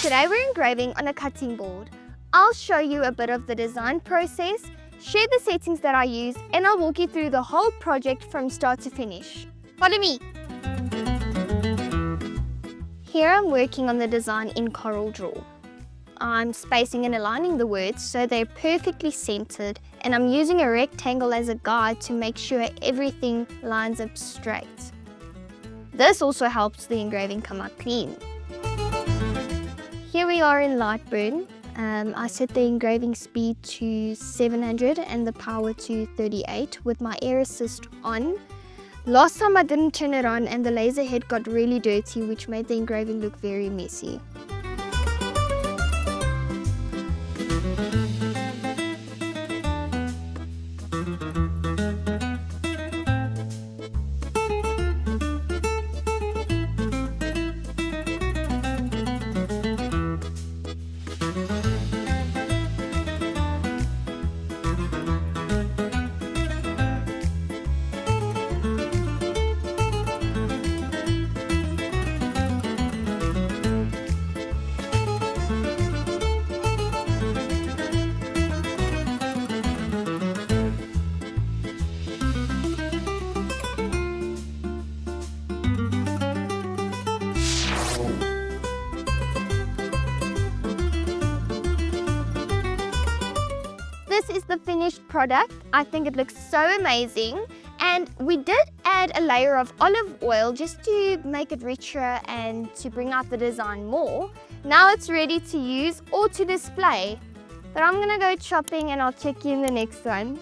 Today we're engraving on a cutting board. I'll show you a bit of the design process, share the settings that I use, and I'll walk you through the whole project from start to finish. Follow me! Here I'm working on the design in CorelDRAW. I'm spacing and aligning the words so they're perfectly centered, and I'm using a rectangle as a guide to make sure everything lines up straight. This also helps the engraving come out clean. Here we are in LightBurn. I set the engraving speed to 700 and the power to 38 with my air assist on. Last time I didn't turn it on and the laser head got really dirty, which made the engraving look very messy. This is the finished product. I think it looks so amazing, and we did add a layer of olive oil just to make it richer and to bring out the design more. Now it's ready to use or to display, but I'm gonna go shopping and I'll check you in the next one.